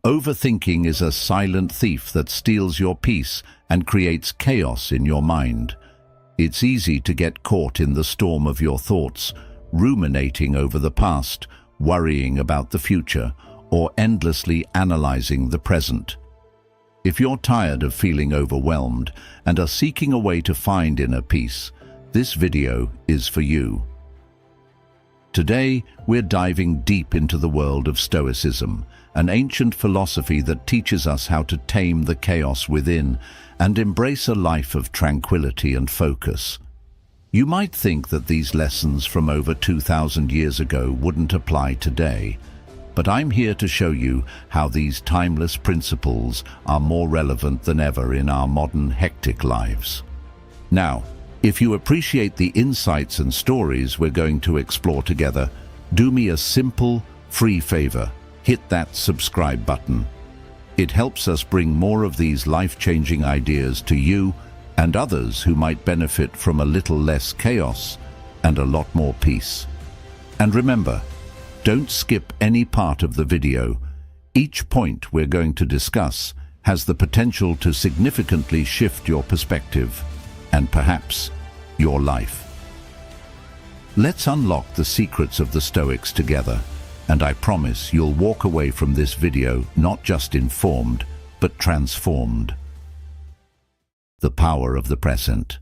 Overthinking is a silent thief that steals your peace and creates chaos in your mind. It's easy to get caught in the storm of your thoughts, ruminating over the past, worrying about the future, or endlessly analyzing the present. If you're tired of feeling overwhelmed and are seeking a way to find inner peace, this video is for you. Today, we're diving deep into the world of Stoicism, an ancient philosophy that teaches us how to tame the chaos within and embrace a life of tranquility and focus. You might think that these lessons from over 2,000 years ago wouldn't apply today, but I'm here to show you how these timeless principles are more relevant than ever in our modern, hectic lives. Now, if you appreciate the insights and stories we're going to explore together, do me a simple, free favor. Hit that subscribe button. It helps us bring more of these life-changing ideas to you and others who might benefit from a little less chaos and a lot more peace. And remember, don't skip any part of the video. Each point we're going to discuss has the potential to significantly shift your perspective and perhaps your life. Let's unlock the secrets of the Stoics together, and I promise you'll walk away from this video not just informed, but transformed. The power of the present.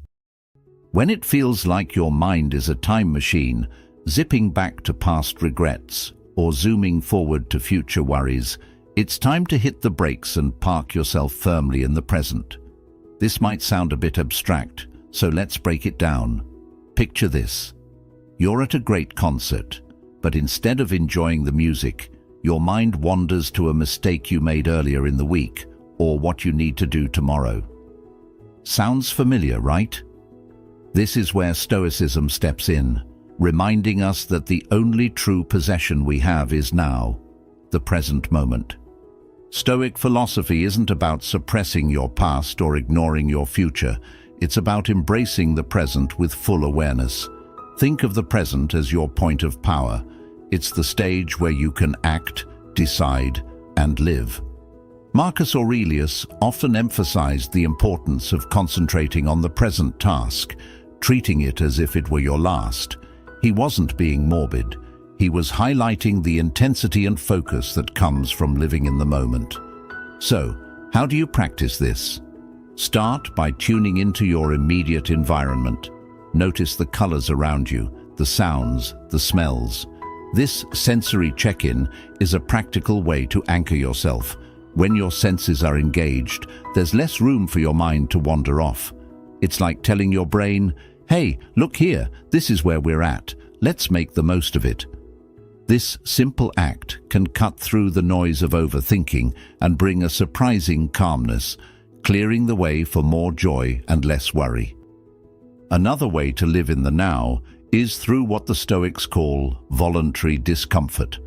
When it feels like your mind is a time machine, zipping back to past regrets or zooming forward to future worries, it's time to hit the brakes and park yourself firmly in the present. This might sound a bit abstract, so let's break it down. Picture this. You're at a great concert, but instead of enjoying the music, your mind wanders to a mistake you made earlier in the week or what you need to do tomorrow. Sounds familiar, right? This is where Stoicism steps in, reminding us that the only true possession we have is now, the present moment. Stoic philosophy isn't about suppressing your past or ignoring your future. It's about embracing the present with full awareness. Think of the present as your point of power. It's the stage where you can act, decide, and live. Marcus Aurelius often emphasized the importance of concentrating on the present task, treating it as if it were your last. He wasn't being morbid. He was highlighting the intensity and focus that comes from living in the moment. So, how do you practice this? Start by tuning into your immediate environment. Notice the colors around you, the sounds, the smells. This sensory check-in is a practical way to anchor yourself. When your senses are engaged, there's less room for your mind to wander off. It's like telling your brain, "Hey, look here, this is where we're at. Let's make the most of it." This simple act can cut through the noise of overthinking and bring a surprising calmness, clearing the way for more joy and less worry. Another way to live in the now is through what the Stoics call voluntary discomfort.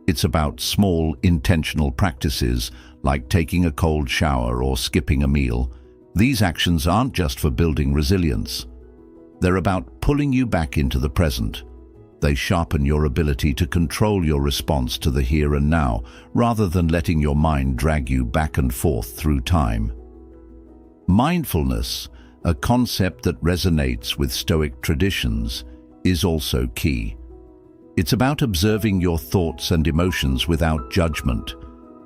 It's about small, intentional practices like taking a cold shower or skipping a meal. These actions aren't just for building resilience. They're about pulling you back into the present. They sharpen your ability to control your response to the here and now, rather than letting your mind drag you back and forth through time. Mindfulness, a concept that resonates with Stoic traditions, is also key. It's about observing your thoughts and emotions without judgment.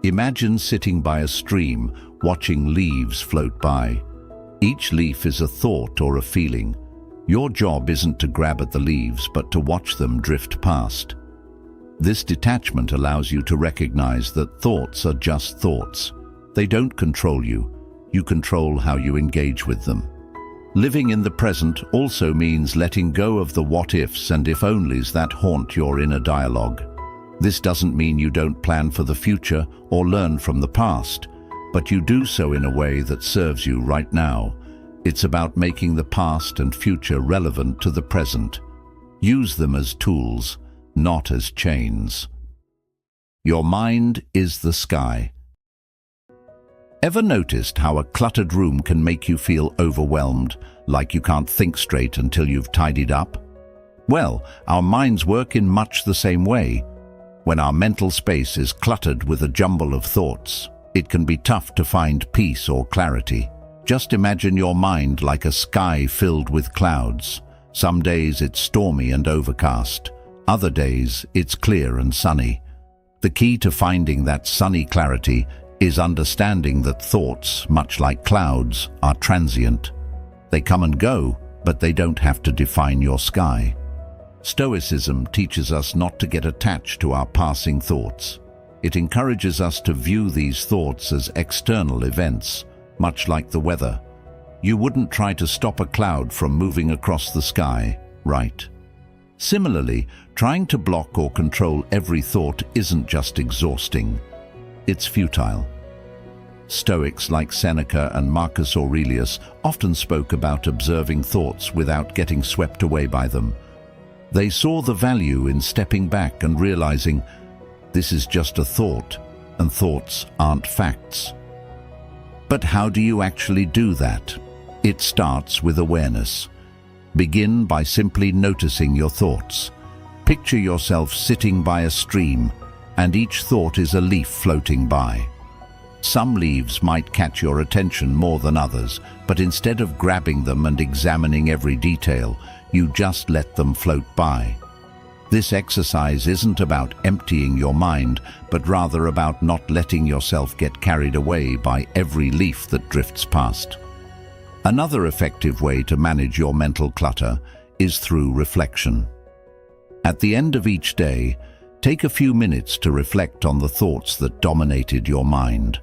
Imagine sitting by a stream, watching leaves float by. Each leaf is a thought or a feeling. Your job isn't to grab at the leaves, but to watch them drift past. This detachment allows you to recognize that thoughts are just thoughts. They don't control you. You control how you engage with them. Living in the present also means letting go of the what-ifs and if-onlys that haunt your inner dialogue. This doesn't mean you don't plan for the future or learn from the past, but you do so in a way that serves you right now. It's about making the past and future relevant to the present. Use them as tools, not as chains. Your mind is the sky. Ever noticed how a cluttered room can make you feel overwhelmed, like you can't think straight until you've tidied up? Well, our minds work in much the same way. When our mental space is cluttered with a jumble of thoughts, it can be tough to find peace or clarity. Just imagine your mind like a sky filled with clouds. Some days it's stormy and overcast. Other days it's clear and sunny. The key to finding that sunny clarity is understanding that thoughts, much like clouds, are transient. They come and go, but they don't have to define your sky. Stoicism teaches us not to get attached to our passing thoughts. It encourages us to view these thoughts as external events, much like the weather. You wouldn't try to stop a cloud from moving across the sky, right? Similarly, trying to block or control every thought isn't just exhausting, it's futile. Stoics like Seneca and Marcus Aurelius often spoke about observing thoughts without getting swept away by them. They saw the value in stepping back and realizing this is just a thought, and thoughts aren't facts. But how do you actually do that? It starts with awareness. Begin by simply noticing your thoughts. Picture yourself sitting by a stream, and each thought is a leaf floating by. Some leaves might catch your attention more than others, but instead of grabbing them and examining every detail, you just let them float by. This exercise isn't about emptying your mind, but rather about not letting yourself get carried away by every leaf that drifts past. Another effective way to manage your mental clutter is through reflection. At the end of each day, take a few minutes to reflect on the thoughts that dominated your mind.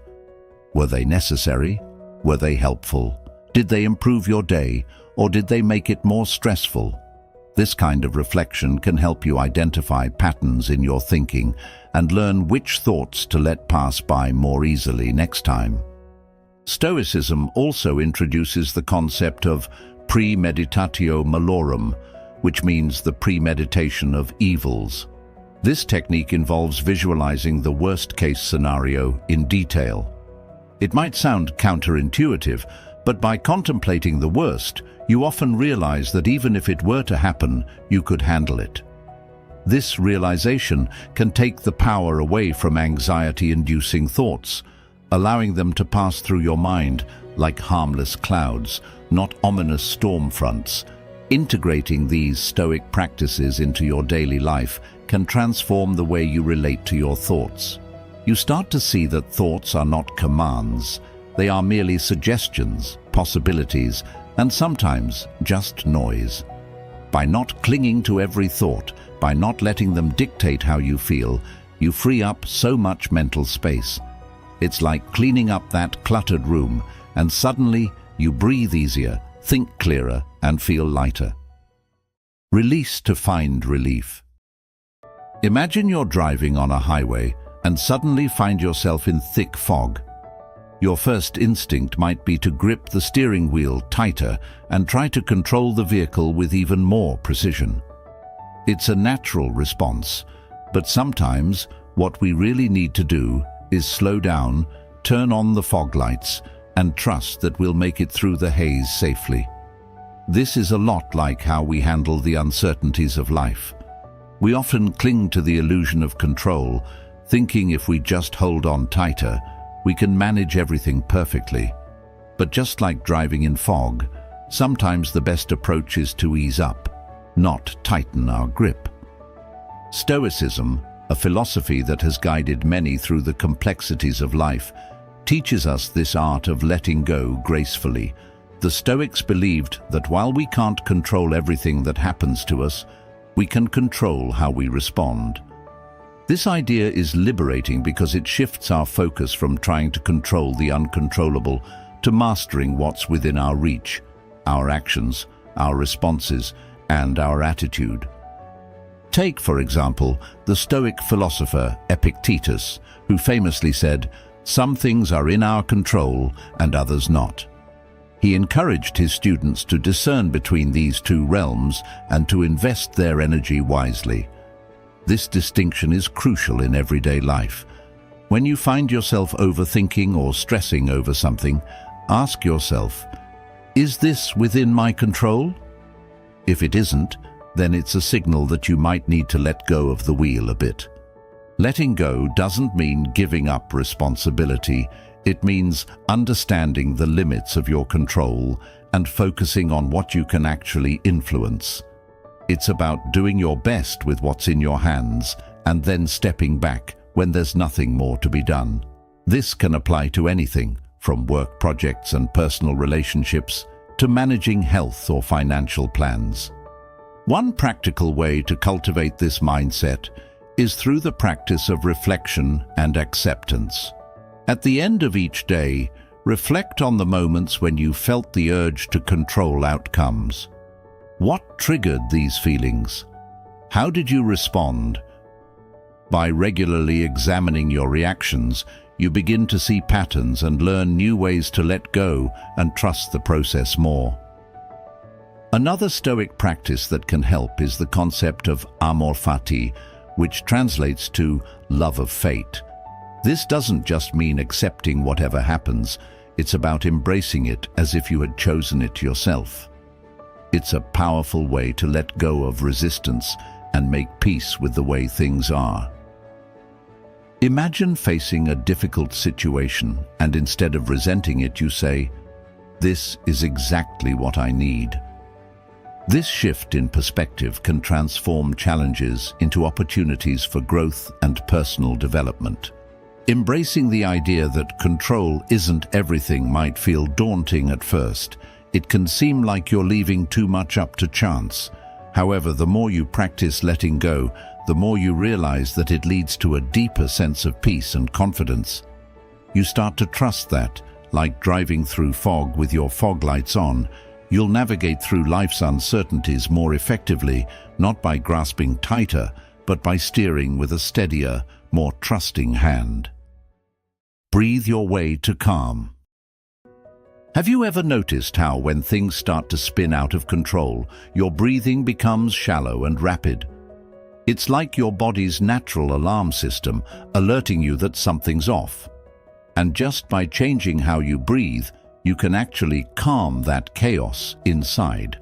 Were they necessary? Were they helpful? Did they improve your day, or did they make it more stressful? This kind of reflection can help you identify patterns in your thinking and learn which thoughts to let pass by more easily next time. Stoicism also introduces the concept of premeditatio malorum, which means the premeditation of evils. This technique involves visualizing the worst-case scenario in detail. It might sound counterintuitive, but by contemplating the worst, you often realize that even if it were to happen, you could handle it. This realization can take the power away from anxiety-inducing thoughts, allowing them to pass through your mind like harmless clouds, not ominous storm fronts. Integrating these Stoic practices into your daily life can transform the way you relate to your thoughts. You start to see that thoughts are not commands. They are merely suggestions, possibilities, and sometimes just noise. By not clinging to every thought, by not letting them dictate how you feel, you free up so much mental space. It's like cleaning up that cluttered room, and suddenly you breathe easier, think clearer, and feel lighter. Release to find relief. Imagine you're driving on a highway and suddenly find yourself in thick fog. Your first instinct might be to grip the steering wheel tighter and try to control the vehicle with even more precision. It's a natural response, but sometimes what we really need to do is slow down, turn on the fog lights, and trust that we'll make it through the haze safely. This is a lot like how we handle the uncertainties of life. We often cling to the illusion of control, thinking if we just hold on tighter, we can manage everything perfectly. But just like driving in fog, sometimes the best approach is to ease up, not tighten our grip. Stoicism, a philosophy that has guided many through the complexities of life, teaches us this art of letting go gracefully. The Stoics believed that while we can't control everything that happens to us, we can control how we respond. This idea is liberating because it shifts our focus from trying to control the uncontrollable to mastering what's within our reach, our actions, our responses, and our attitude. Take, for example, the Stoic philosopher Epictetus, who famously said, "Some things are in our control and others not." He encouraged his students to discern between these two realms and to invest their energy wisely. This distinction is crucial in everyday life. When you find yourself overthinking or stressing over something, ask yourself, is this within my control? If it isn't, then it's a signal that you might need to let go of the wheel a bit. Letting go doesn't mean giving up responsibility. It means understanding the limits of your control and focusing on what you can actually influence. It's about doing your best with what's in your hands and then stepping back when there's nothing more to be done. This can apply to anything, from work projects and personal relationships to managing health or financial plans. One practical way to cultivate this mindset is through the practice of reflection and acceptance. At the end of each day, reflect on the moments when you felt the urge to control outcomes. What triggered these feelings? How did you respond? By regularly examining your reactions, you begin to see patterns and learn new ways to let go and trust the process more. Another Stoic practice that can help is the concept of amor fati, which translates to love of fate. This doesn't just mean accepting whatever happens, it's about embracing it as if you had chosen it yourself. It's a powerful way to let go of resistance and make peace with the way things are. Imagine facing a difficult situation and instead of resenting it, you say, "This is exactly what I need." This shift in perspective can transform challenges into opportunities for growth and personal development. Embracing the idea that control isn't everything might feel daunting at first. It can seem like you're leaving too much up to chance. However, the more you practice letting go, the more you realize that it leads to a deeper sense of peace and confidence. You start to trust that, like driving through fog with your fog lights on, you'll navigate through life's uncertainties more effectively, not by grasping tighter, but by steering with a steadier, more trusting hand. Breathe your way to calm. Have you ever noticed how when things start to spin out of control, your breathing becomes shallow and rapid? It's like your body's natural alarm system alerting you that something's off. And just by changing how you breathe, you can actually calm that chaos inside.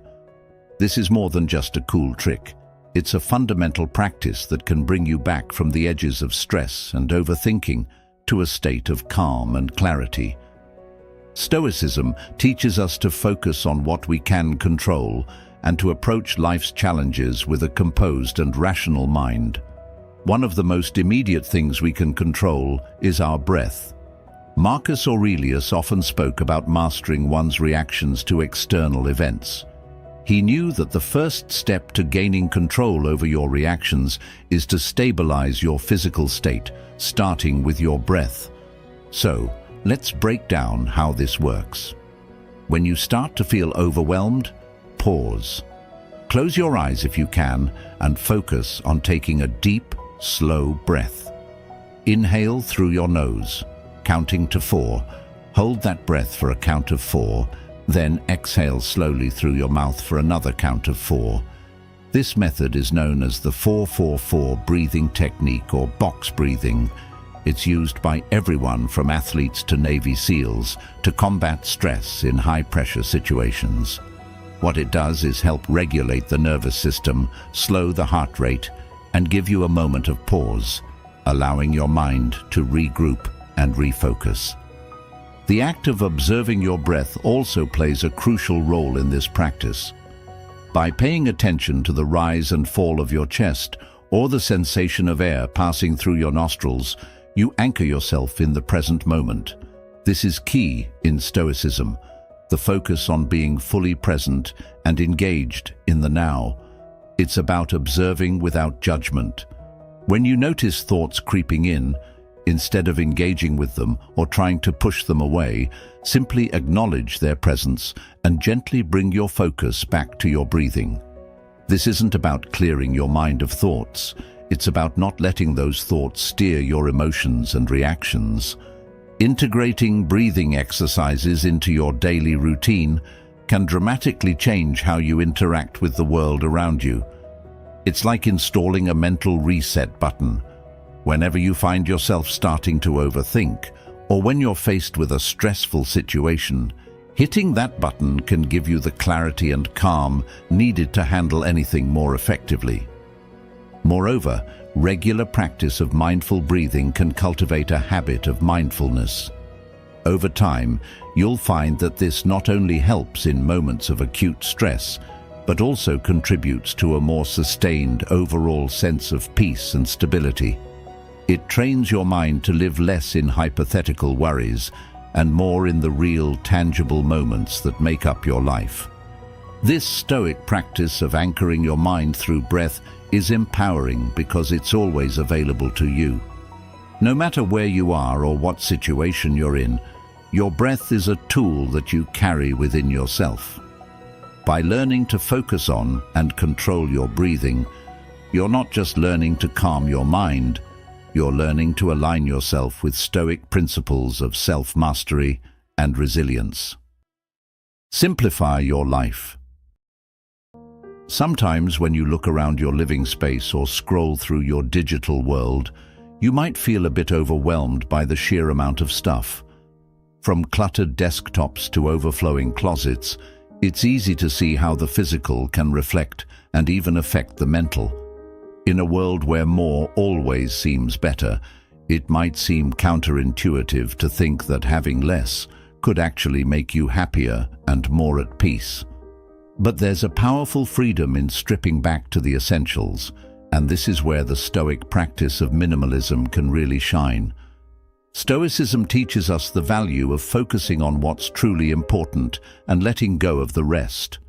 This is more than just a cool trick. It's a fundamental practice that can bring you back from the edges of stress and overthinking to a state of calm and clarity. Stoicism teaches us to focus on what we can control and to approach life's challenges with a composed and rational mind. One of the most immediate things we can control is our breath. Marcus Aurelius often spoke about mastering one's reactions to external events. He knew that the first step to gaining control over your reactions is to stabilize your physical state, starting with your breath. So, let's break down how this works. When you start to feel overwhelmed, pause. Close your eyes if you can and focus on taking a deep, slow breath. Inhale through your nose, counting to 4. Hold that breath for a count of 4, then exhale slowly through your mouth for another count of 4. This method is known as the 4-4-4 breathing technique or box breathing. It's used by everyone from athletes to Navy SEALs to combat stress in high-pressure situations. What it does is help regulate the nervous system, slow the heart rate, and give you a moment of pause, allowing your mind to regroup and refocus. The act of observing your breath also plays a crucial role in this practice. By paying attention to the rise and fall of your chest or the sensation of air passing through your nostrils, you anchor yourself in the present moment. This is key in Stoicism, the focus on being fully present and engaged in the now. It's about observing without judgment. When you notice thoughts creeping in, instead of engaging with them or trying to push them away, simply acknowledge their presence and gently bring your focus back to your breathing. This isn't about clearing your mind of thoughts. It's about not letting those thoughts steer your emotions and reactions. Integrating breathing exercises into your daily routine can dramatically change how you interact with the world around you. It's like installing a mental reset button. Whenever you find yourself starting to overthink, or when you're faced with a stressful situation, hitting that button can give you the clarity and calm needed to handle anything more effectively. Moreover, Regular practice of mindful breathing can cultivate a habit of mindfulness. Over time, you'll find that this not only helps in moments of acute stress, but also contributes to a more sustained overall sense of peace and stability. It trains your mind to live less in hypothetical worries and more in the real, tangible moments that make up your life. This Stoic practice of anchoring your mind through breath is empowering because it's always available to you. No matter where you are or what situation you're in, your breath is a tool that you carry within yourself. By learning to focus on and control your breathing, you're not just learning to calm your mind, you're learning to align yourself with Stoic principles of self-mastery and resilience. Simplify your life. Sometimes when you look around your living space or scroll through your digital world, you might feel a bit overwhelmed by the sheer amount of stuff. From cluttered desktops to overflowing closets, it's easy to see how the physical can reflect and even affect the mental. In a world where more always seems better, it might seem counterintuitive to think that having less could actually make you happier and more at peace. But there's a powerful freedom in stripping back to the essentials, and this is where the Stoic practice of minimalism can really shine. Stoicism teaches us the value of focusing on what's truly important and letting go of the rest.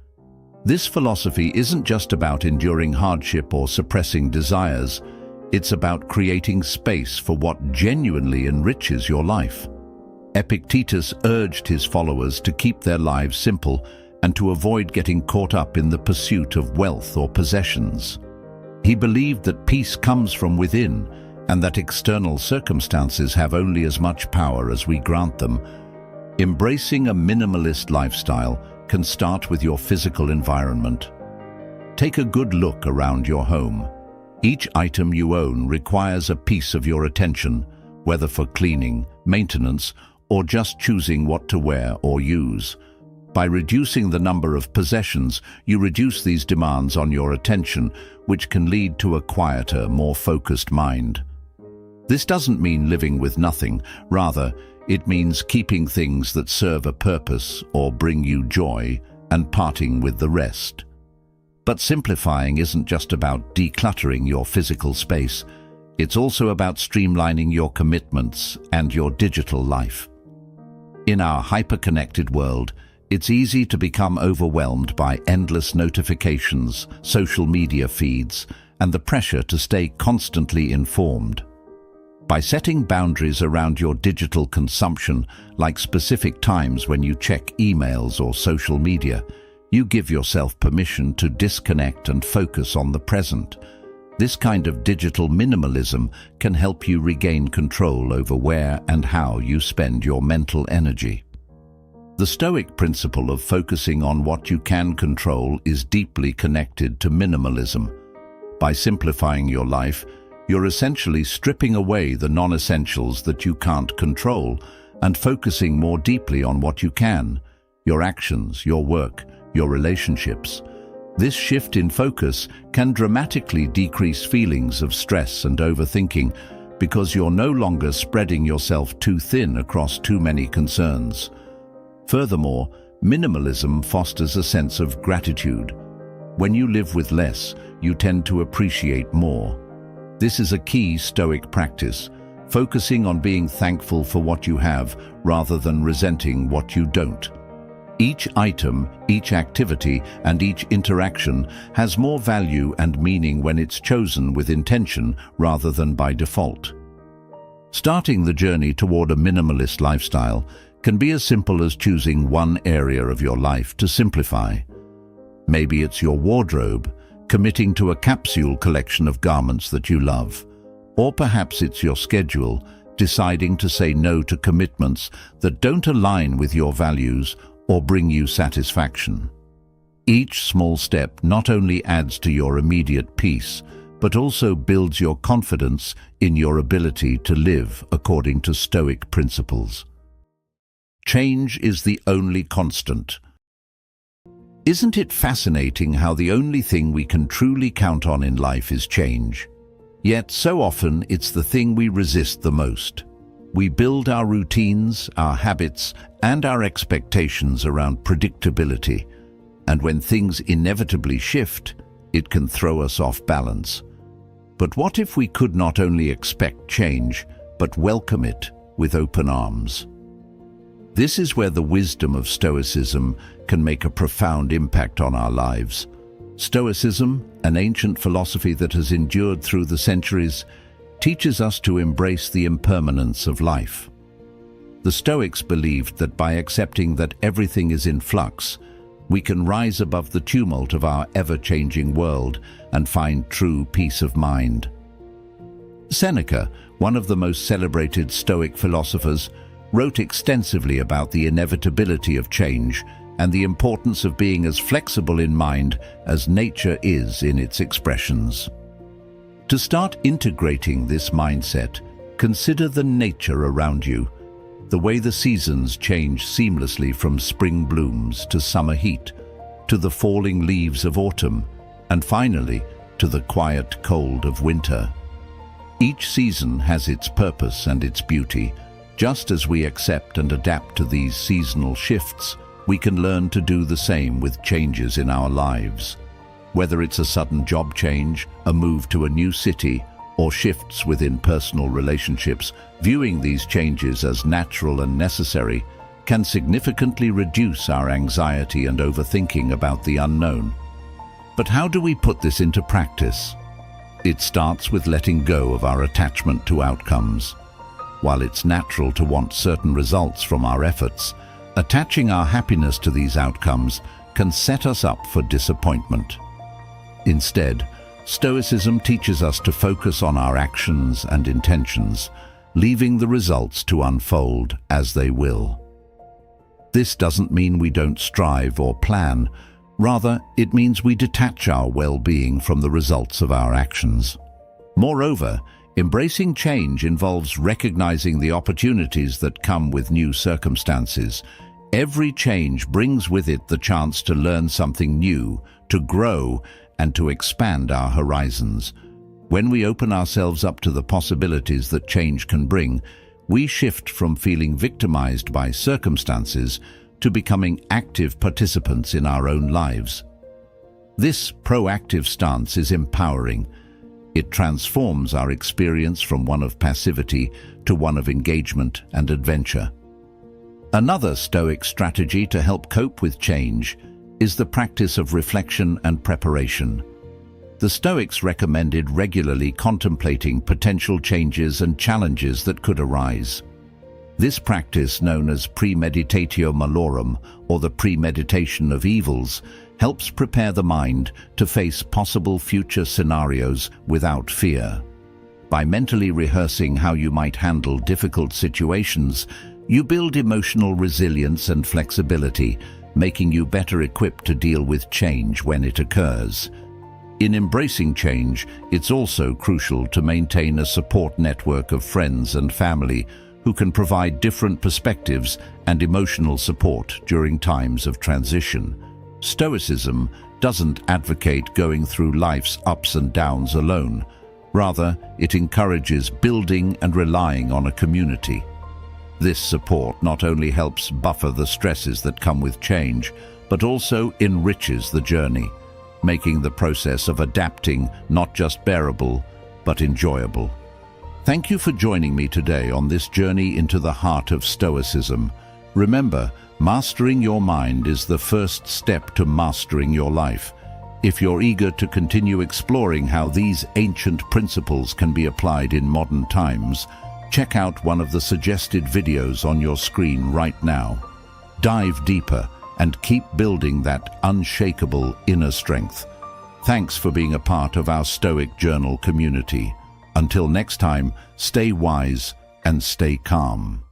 This philosophy isn't just about enduring hardship or suppressing desires, it's about creating space for what genuinely enriches your life. Epictetus urged his followers to keep their lives simple and to avoid getting caught up in the pursuit of wealth or possessions. He believed that peace comes from within, and that external circumstances have only as much power as we grant them. Embracing a minimalist lifestyle can start with your physical environment. Take a good look around your home. Each item you own requires a piece of your attention, whether for cleaning, maintenance, or just choosing what to wear or use. By reducing the number of possessions, you reduce these demands on your attention, which can lead to a quieter, more focused mind. This doesn't mean living with nothing. Rather, it means keeping things that serve a purpose or bring you joy and parting with the rest. But simplifying isn't just about decluttering your physical space. It's also about streamlining your commitments and your digital life. In our hyper-connected world, it's easy to become overwhelmed by endless notifications, social media feeds, and the pressure to stay constantly informed. By setting boundaries around your digital consumption, like specific times when you check emails or social media, you give yourself permission to disconnect and focus on the present. This kind of digital minimalism can help you regain control over where and how you spend your mental energy. The Stoic principle of focusing on what you can control is deeply connected to minimalism. By simplifying your life, you're essentially stripping away the non-essentials that you can't control and focusing more deeply on what you can: your actions, your work, your relationships. This shift in focus can dramatically decrease feelings of stress and overthinking because you're no longer spreading yourself too thin across too many concerns. Furthermore, minimalism fosters a sense of gratitude. When you live with less, you tend to appreciate more. This is a key Stoic practice, focusing on being thankful for what you have rather than resenting what you don't. Each item, each activity, and each interaction has more value and meaning when it's chosen with intention rather than by default. Starting the journey toward a minimalist lifestyle can be as simple as choosing one area of your life to simplify. Maybe it's your wardrobe, committing to a capsule collection of garments that you love. Or perhaps it's your schedule, deciding to say no to commitments that don't align with your values or bring you satisfaction. Each small step not only adds to your immediate peace, but also builds your confidence in your ability to live according to Stoic principles. Change is the only constant. Isn't it fascinating how the only thing we can truly count on in life is change? Yet so often it's the thing we resist the most. We build our routines, our habits, and our expectations around predictability, and when things inevitably shift, it can throw us off balance. But what if we could not only expect change, but welcome it with open arms? This is where the wisdom of Stoicism can make a profound impact on our lives. Stoicism, an ancient philosophy that has endured through the centuries, teaches us to embrace the impermanence of life. The Stoics believed that by accepting that everything is in flux, we can rise above the tumult of our ever-changing world and find true peace of mind. Seneca, one of the most celebrated Stoic philosophers, wrote extensively about the inevitability of change and the importance of being as flexible in mind as nature is in its expressions. To start integrating this mindset, consider the nature around you, the way the seasons change seamlessly from spring blooms to summer heat, to the falling leaves of autumn, and finally, to the quiet cold of winter. Each season has its purpose and its beauty. Just as we accept and adapt to these seasonal shifts, we can learn to do the same with changes in our lives. Whether it's a sudden job change, a move to a new city, or shifts within personal relationships, viewing these changes as natural and necessary can significantly reduce our anxiety and overthinking about the unknown. But how do we put this into practice? It starts with letting go of our attachment to outcomes. While it's natural to want certain results from our efforts, attaching our happiness to these outcomes can set us up for disappointment. Instead, Stoicism teaches us to focus on our actions and intentions, leaving the results to unfold as they will. This doesn't mean we don't strive or plan. Rather, it means we detach our well-being from the results of our actions. Moreover, embracing change involves recognizing the opportunities that come with new circumstances. Every change brings with it the chance to learn something new, to grow, and to expand our horizons. When we open ourselves up to the possibilities that change can bring, we shift from feeling victimized by circumstances to becoming active participants in our own lives. This proactive stance is empowering. It transforms our experience from one of passivity to one of engagement and adventure. Another Stoic strategy to help cope with change is the practice of reflection and preparation. The Stoics recommended regularly contemplating potential changes and challenges that could arise. This practice, known as premeditatio malorum, or the premeditation of evils, helps prepare the mind to face possible future scenarios without fear. By mentally rehearsing how you might handle difficult situations, you build emotional resilience and flexibility, making you better equipped to deal with change when it occurs. In embracing change, it's also crucial to maintain a support network of friends and family who can provide different perspectives and emotional support during times of transition. Stoicism doesn't advocate going through life's ups and downs alone. Rather, it encourages building and relying on a community. This support not only helps buffer the stresses that come with change, but also enriches the journey, making the process of adapting not just bearable, but enjoyable. Thank you for joining me today on this journey into the heart of Stoicism. Remember, mastering your mind is the first step to mastering your life. If you're eager to continue exploring how these ancient principles can be applied in modern times, check out one of the suggested videos on your screen right now. Dive deeper and keep building that unshakable inner strength. Thanks for being a part of our Stoic Journal community. Until next time, stay wise and stay calm.